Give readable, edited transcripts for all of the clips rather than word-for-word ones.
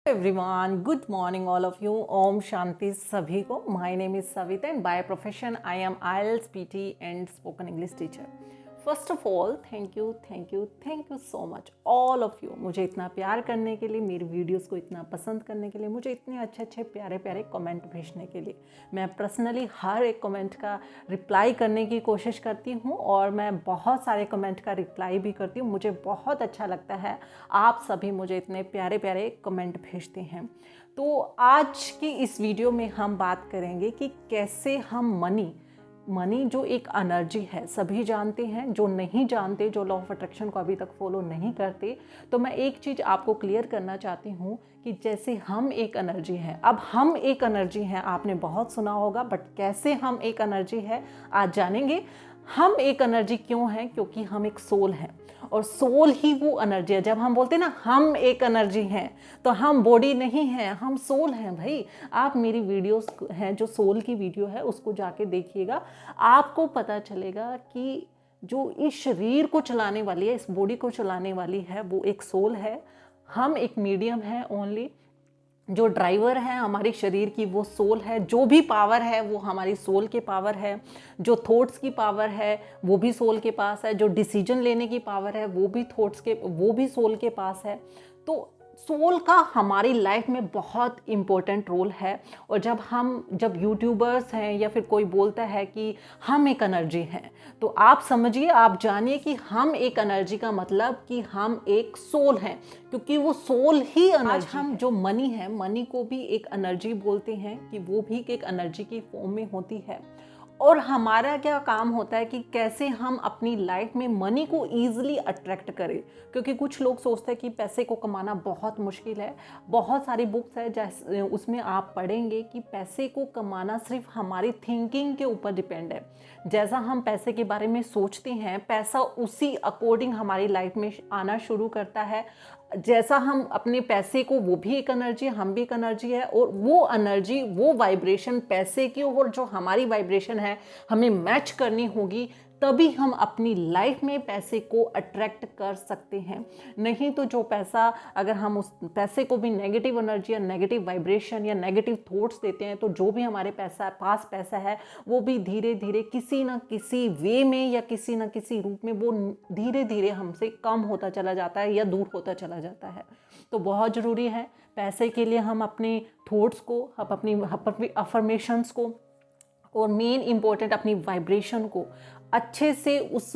Everyone, good morning all of you. Om Shanti सभी को। My name is Savita and by profession I am IELTS PT and spoken English teacher. First of all thank you so much all of you, मुझे इतना प्यार करने के लिए, मेरी videos को इतना पसंद करने के लिए, मुझे इतने अच्छे प्यारे कमेंट भेजने के लिए। मैं पर्सनली हर एक कमेंट का रिप्लाई करने की कोशिश करती हूँ और मैं बहुत सारे कमेंट का रिप्लाई भी करती हूँ। मुझे बहुत अच्छा लगता है आप सभी मुझे इतने प्यारे कमेंट भेजते हैं। तो आज की इस वीडियो में हम बात करेंगे कि कैसे हम मनी जो एक एनर्जी है, सभी जानते हैं। जो नहीं जानते, जो लॉ ऑफ अट्रैक्शन को अभी तक फॉलो नहीं करते, तो मैं एक चीज़ आपको क्लियर करना चाहती हूँ कि जैसे हम एक एनर्जी है, अब हम एक एनर्जी हैं, आपने बहुत सुना होगा, बट कैसे हम एक एनर्जी है आज जानेंगे। हम एक एनर्जी क्यों हैं? क्योंकि हम एक सोल हैं और सोल ही वो एनर्जी है। जब हम बोलते हैं ना हम एक एनर्जी हैं, तो हम बॉडी नहीं हैं, हम सोल हैं भाई। आप मेरी वीडियोस हैं जो सोल की वीडियो है उसको जाके देखिएगा, आपको पता चलेगा कि जो इस शरीर को चलाने वाली है, इस बॉडी को चलाने वाली है, वो एक सोल है। हम एक मीडियम है ओनली। जो ड्राइवर है हमारे शरीर की वो सोल है। जो भी पावर है वो हमारी सोल के पावर है। जो थॉट्स की पावर है वो भी सोल के पास है। जो डिसीजन लेने की पावर है वो भी सोल के पास है। तो सोल का हमारी लाइफ में बहुत इम्पोर्टेंट रोल है। और जब यूट्यूबर्स हैं या फिर कोई बोलता है कि हम एक एनर्जी हैं, तो आप समझिए, आप जानिए कि हम एक एनर्जी का मतलब कि हम एक सोल हैं, क्योंकि वो सोल ही एनर्जी। आज हम जो मनी है, मनी को भी एक एनर्जी बोलते हैं कि वो भी एक एनर्जी की फॉर्म में होती है। और हमारा क्या काम होता है कि कैसे हम अपनी लाइफ में मनी को ईजिली अट्रैक्ट करें। क्योंकि कुछ लोग सोचते हैं कि पैसे को कमाना बहुत मुश्किल है। बहुत सारी बुक्स है जैसे उसमें आप पढ़ेंगे कि पैसे को कमाना सिर्फ हमारी थिंकिंग के ऊपर डिपेंड है। जैसा हम पैसे के बारे में सोचते हैं, पैसा उसी अकॉर्डिंग हमारी लाइफ में आना शुरू करता है। जैसा हम अपने पैसे को, वो भी एक एनर्जी है, हम भी एक एनर्जी है, और वो एनर्जी, वो वाइब्रेशन पैसे की और जो हमारी वाइब्रेशन है हमें मैच करनी होगी, तभी हम अपनी लाइफ में पैसे को अट्रैक्ट कर सकते हैं। नहीं तो जो पैसा, अगर हम उस पैसे को भी नेगेटिव एनर्जी या नेगेटिव वाइब्रेशन या नेगेटिव थॉट्स देते हैं, तो जो भी हमारे पास पैसा है वो भी धीरे धीरे किसी ना किसी वे में या किसी ना किसी रूप में वो धीरे धीरे हमसे कम होता चला जाता है या दूर होता चला जाता है। तो बहुत ज़रूरी है पैसे के लिए हम अपने थॉट्स को, अपनी अफर्मेशंस को, और मेन इम्पोर्टेंट अपनी वाइब्रेशन को अच्छे से, उस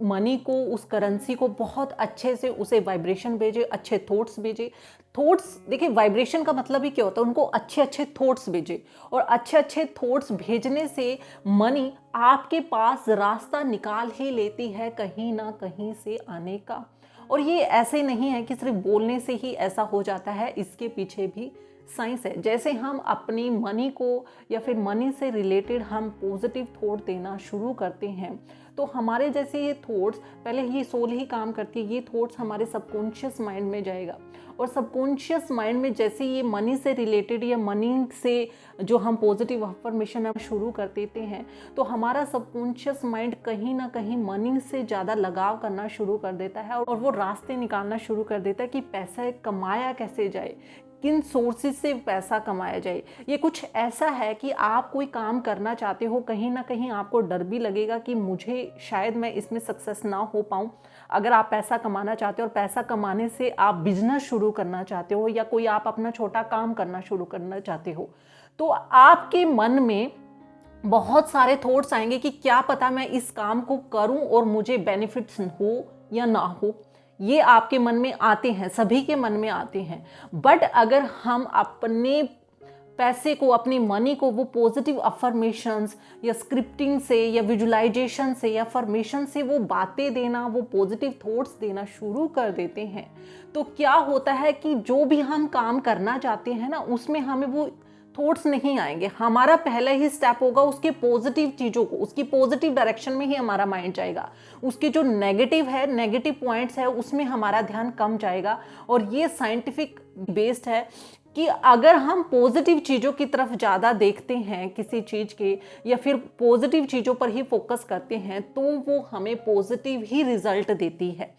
मनी को, उस करेंसी को बहुत अच्छे से उसे वाइब्रेशन भेजे, अच्छे थॉट्स भेजे। थॉट्स, देखिए वाइब्रेशन का मतलब ही क्या होता है, उनको अच्छे थॉट्स भेजे। और अच्छे थॉट्स भेजने से मनी आपके पास रास्ता निकाल ही लेती है कहीं ना कहीं से आने का। और ये ऐसे नहीं है कि सिर्फ बोलने से ही ऐसा हो जाता है, इसके पीछे भी साइंस है। जैसे हम अपनी मनी को या फिर मनी से रिलेटेड हम पॉजिटिव थॉट देना शुरू करते हैं, तो हमारे जैसे ये थॉट्स, पहले ये सोल ही काम करती है, ये थॉट्स हमारे सबकॉन्शियस माइंड में जाएगा। और सबकॉन्शियस माइंड में जैसे ये मनी से रिलेटेड या मनी से जो हम पॉजिटिव अफर्मेशन शुरू कर देते हैं, तो हमारा सबकॉन्शियस माइंड कहीं ना कहीं मनी से ज़्यादा लगाव करना शुरू कर देता है और वो रास्ते निकालना शुरू कर देता है कि पैसा कमाया कैसे जाए, किन सोर्सेज से पैसा कमाया जाए। ये कुछ ऐसा है कि आप कोई काम करना चाहते हो, कहीं ना कहीं आपको डर भी लगेगा कि मुझे शायद मैं इसमें सक्सेस ना हो पाऊँ। अगर आप पैसा कमाना चाहते हो और पैसा कमाने से आप बिजनेस शुरू करना चाहते हो या कोई आप अपना छोटा काम करना शुरू करना चाहते हो, तो आपके मन में बहुत सारे थॉट्स आएंगे कि क्या पता मैं इस काम को करूं और मुझे बेनिफिट्स हो या ना हो। ये आपके मन में आते हैं, सभी के मन में आते हैं। बट अगर हम अपने पैसे को, अपनी मनी को वो पॉजिटिव अफर्मेशंस या स्क्रिप्टिंग से या विजुलाइजेशन से या अफर्मेशन से वो बातें देना, वो पॉजिटिव थॉट्स देना शुरू कर देते हैं, तो क्या होता है कि जो भी हम काम करना चाहते हैं ना, उसमें हमें वो थॉट्स नहीं आएंगे। हमारा पहला ही स्टेप होगा उसके पॉजिटिव चीज़ों को, उसकी पॉजिटिव डायरेक्शन में ही हमारा माइंड जाएगा। उसके जो नेगेटिव पॉइंट्स है उसमें हमारा ध्यान कम जाएगा। और ये साइंटिफिक बेस्ड है कि अगर हम पॉजिटिव चीज़ों की तरफ ज़्यादा देखते हैं किसी चीज़ के, या फिर पॉजिटिव चीज़ों पर ही फोकस करते हैं, तो वो हमें पॉजिटिव ही रिजल्ट देती है।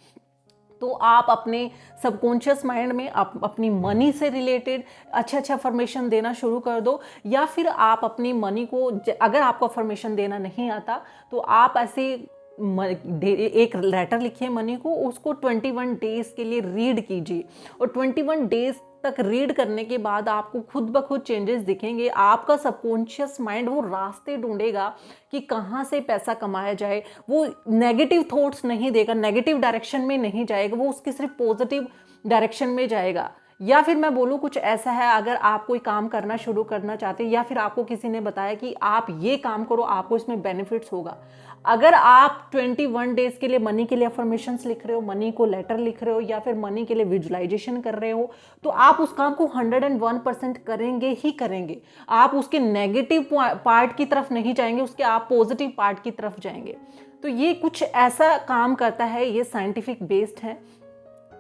तो आप अपने सबकॉन्शियस माइंड में अपनी मनी से रिलेटेड अच्छा अफर्मेशन देना शुरू कर दो, या फिर आप अपनी मनी को, अगर आपको अफर्मेशन देना नहीं आता तो आप ऐसे एक लेटर लिखिए मनी को, उसको 21 डेज के लिए रीड कीजिए, और 21 डेज तक रीड करने के बाद आपको खुद ब खुद चेंजेस दिखेंगे। आपका सबकॉन्शियस माइंड वो रास्ते ढूंढेगा कि कहाँ से पैसा कमाया जाए। वो नेगेटिव थॉट्स नहीं देगा, नेगेटिव डायरेक्शन में नहीं जाएगा, वो उसकी सिर्फ पॉजिटिव डायरेक्शन में जाएगा। या फिर मैं बोलूँ कुछ ऐसा है, अगर आप कोई काम करना शुरू करना चाहते हैं या फिर आपको किसी ने बताया कि आप ये काम करो, आपको इसमें बेनिफिट्स होगा, अगर आप 21 डेज के लिए मनी के लिए अफर्मेशंस लिख रहे हो, मनी को लेटर लिख रहे हो, या फिर मनी के लिए विजुअलाइजेशन कर रहे हो, तो आप उस काम को 101% करेंगे ही करेंगे। आप उसके नेगेटिव पार्ट की तरफ नहीं जाएंगे, उसके आप पॉजिटिव पार्ट की तरफ जाएंगे। तो ये कुछ ऐसा काम करता है, ये साइंटिफिक बेस्ड है।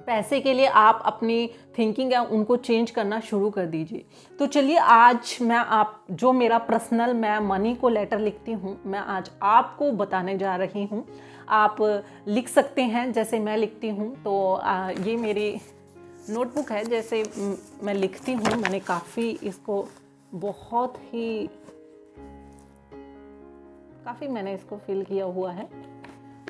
पैसे के लिए आप अपनी थिंकिंग है उनको चेंज करना शुरू कर दीजिए। तो चलिए आज जो मेरा पर्सनल मैं मनी को लेटर लिखती हूँ, मैं आज आपको बताने जा रही हूँ। आप लिख सकते हैं जैसे मैं लिखती हूँ। तो ये मेरी नोटबुक है, जैसे मैं लिखती हूँ। मैंने काफ़ी इसको काफ़ी मैंने इसको फिल किया हुआ है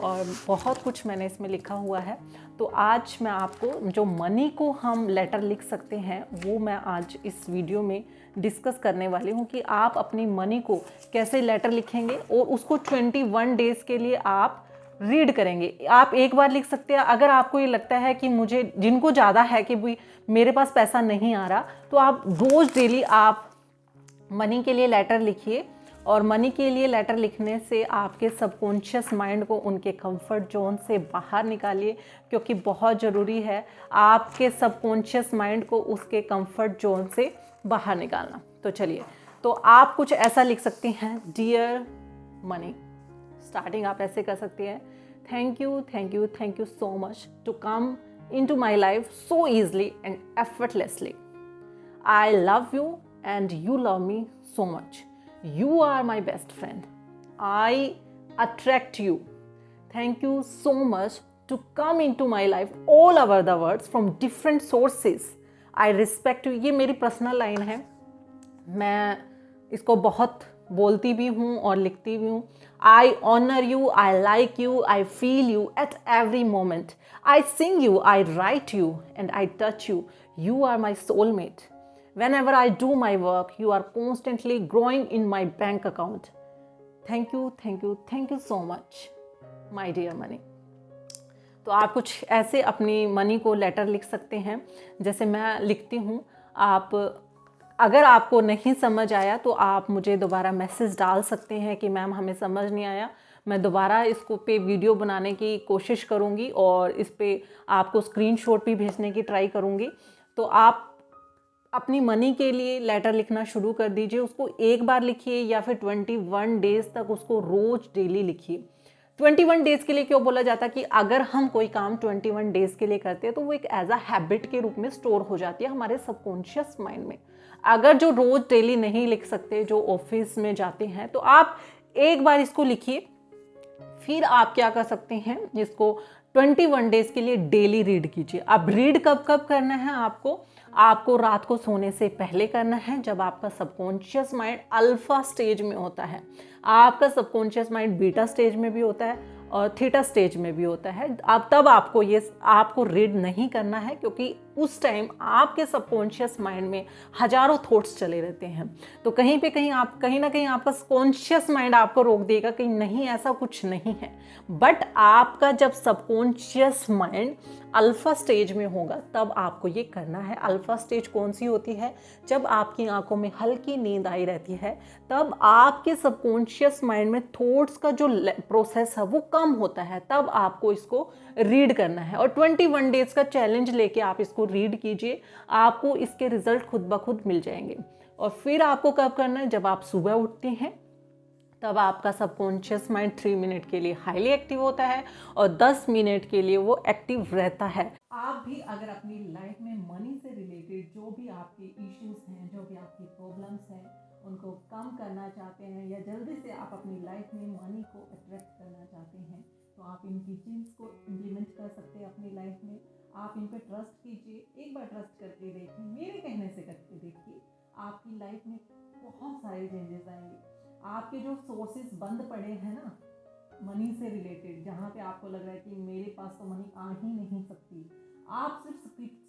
और बहुत कुछ मैंने इसमें लिखा हुआ है। तो आज मैं आपको जो मनी को हम लेटर लिख सकते हैं वो मैं आज इस वीडियो में डिस्कस करने वाली हूँ कि आप अपनी मनी को कैसे लेटर लिखेंगे और उसको 21 डेज के लिए आप रीड करेंगे। आप एक बार लिख सकते हैं। अगर आपको ये लगता है कि मुझे, जिनको ज़्यादा है कि भाई मेरे पास पैसा नहीं आ रहा, तो आप रोज़ डेली आप मनी के लिए लेटर लिखिए। और मनी के लिए लेटर लिखने से आपके सबकॉन्शियस माइंड को उनके कंफर्ट जोन से बाहर निकालिए, क्योंकि बहुत ज़रूरी है आपके सबकॉन्शियस माइंड को उसके कंफर्ट जोन से बाहर निकालना। तो चलिए, तो आप कुछ ऐसा लिख सकते हैं, डियर मनी। स्टार्टिंग आप ऐसे कर सकते हैं, thank you so much to come in to my life so easily and effortlessly. I love you and you love me so much. You are my best friend. I attract you. Thank you so much to come into my life all over the world from different sources. I respect you. ये मेरी personal line है, मैं इसको बहुत बोलती भी हूँ और लिखती भी हूँ। I honor you, I like you, I feel you at every moment. I sing you, I write you, and I touch you. You are my soulmate. Whenever I do my work, you are constantly growing in my bank account. Thank you so much, my dear money. तो आप कुछ ऐसे अपनी money को letter लिख सकते हैं जैसे मैं लिखती हूँ। आप, अगर आपको नहीं समझ आया तो आप मुझे दोबारा मैसेज डाल सकते हैं कि मैम हमें समझ नहीं आया। मैं दोबारा इसको पे वीडियो बनाने की कोशिश करूँगी और इस पे आपको स्क्रीनशॉट भी भेजने की ट्राई करूँगी। तो आप अपनी मनी के लिए लेटर लिखना शुरू कर दीजिए। उसको एक बार लिखिए या फिर 21 डेज तक उसको रोज डेली लिखिए। 21 डेज के लिए क्यों बोला जाता है कि अगर हम कोई काम 21 डेज के लिए करते हैं तो वो एक एज अ हैबिट के रूप में स्टोर हो जाती है हमारे सबकॉन्शियस माइंड में। अगर जो रोज डेली नहीं लिख सकते, जो ऑफिस में जाते हैं, तो आप एक बार इसको लिखिए। फिर आप क्या कर सकते हैं, इसको 21 डेज के लिए डेली रीड कीजिए। अब रीड कब कब करना है आपको रात को सोने से पहले करना है, जब आपका सबकॉन्शियस माइंड अल्फा स्टेज में होता है। आपका सबकॉन्शियस माइंड बीटा स्टेज में भी होता है और थीटा स्टेज में भी होता है। अब तब आपको रीड नहीं करना है, क्योंकि उस टाइम आपके सबकॉन्शियस माइंड में हजारों थॉट्स चले रहते हैं। तो कहीं ना कहीं आपका कॉन्शियस माइंड आपको रोक देगा कि नहीं, ऐसा कुछ नहीं है। बट आपका जब सबकॉन्शियस माइंड अल्फा स्टेज में होगा तब आपको ये करना है। अल्फा स्टेज कौन सी होती है? जब आपकी आंखों में हल्की नींद आई रहती है, तब आपके सबकॉन्शियस माइंड में थॉट्स का जो प्रोसेस है वो कम होता है, तब आपको इसको रीड करना है। और 21 डेज का चैलेंज लेके आप इसको रीड कीजिए, आपको इसके रिजल्ट खुद ब खुद मिल जाएंगे। और फिर आपको कब करना है? जब आप सुबह उठते हैं, तब आपका सबकॉन्शियस माइंड 3 मिनट के लिए हाईली एक्टिव होता है और 10 मिनट के लिए वो एक्टिव रहता है। आप भी अगर अपनी लाइफ में मनी से रिलेटेड जो भी आपके इश्यूज हैं, जो भी आपकी प्रॉब्लम्स हैं, उनको कम करना चाहते हैं, या जल्दी से आप अपनी लाइफ में मनी को अट्रैक्ट करना चाहते हैं, तो आप इन टीचिंग्स को इम्प्लीमेंट कर सकते हैं अपनी लाइफ में। आप इन पे ट्रस्ट कीजिए, एक बार ट्रस्ट करके देखिए, मेरे कहने से करके देखिए, आपकी लाइफ में बहुत सारे चेंजेस आएंगे। आपके जो सोर्सेस बंद पड़े हैं ना मनी से रिलेटेड, जहाँ पे आपको लग रहा है कि मेरे पास तो मनी आ ही नहीं सकती, आप सिर्फ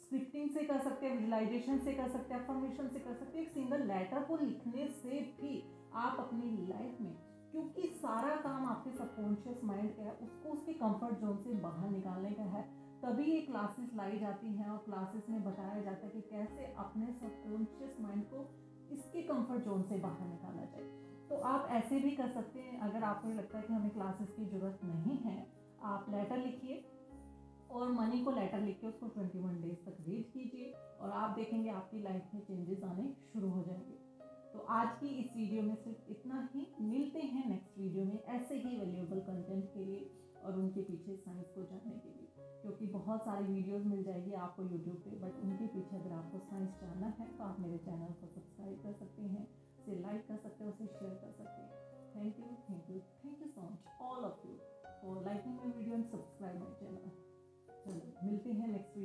स्क्रिप्टिंग से कर सकते हैं, विजुअलाइजेशन से कर सकते हैं, अफर्मेशन से कर सकते हैं, एक सिंगल लेटर को लिखने से भी आप अपनी लाइफ में, क्योंकि सारा काम आपके सबकॉन्शियस माइंड का है, उसको उसके कंफर्ट जोन से बाहर निकालने का है। तभी ये क्लासेस लाई जाती हैं और क्लासेस में बताया जाता है कि कैसे अपने सबकॉन्शियस माइंड को इसके कंफर्ट जोन से बाहर निकाला जाए। तो आप ऐसे भी कर सकते हैं। अगर आपको लगता है कि हमें क्लासेस की ज़रूरत नहीं है, आप लेटर लिखिए और मनी को लेटर लिख के उसको 21 डेज तक रीड कीजिए और आप देखेंगे आपकी लाइफ में चेंजेस आने शुरू हो जाएंगे। तो आज की इस वीडियो में सिर्फ इतना ही। मिलते हैं नेक्स्ट वीडियो में ऐसे ही वैल्यूएबल कंटेंट के लिए और उनके पीछे साइंस को जानने के लिए, क्योंकि बहुत सारी वीडियोस मिल जाएगी आपको यूट्यूब पे, बट उनके पीछे अगर आपको साइंस जानना है तो आप मेरे चैनल को सब्सक्राइब कर सकते हैं, उसे लाइक कर सकते हैं, उसे शेयर कर सकते हैं। Thank you, thank you, thank you so much all of you for liking my video and subscribe my channel. चलो मिलते हैं नेक्स्ट वीडियो।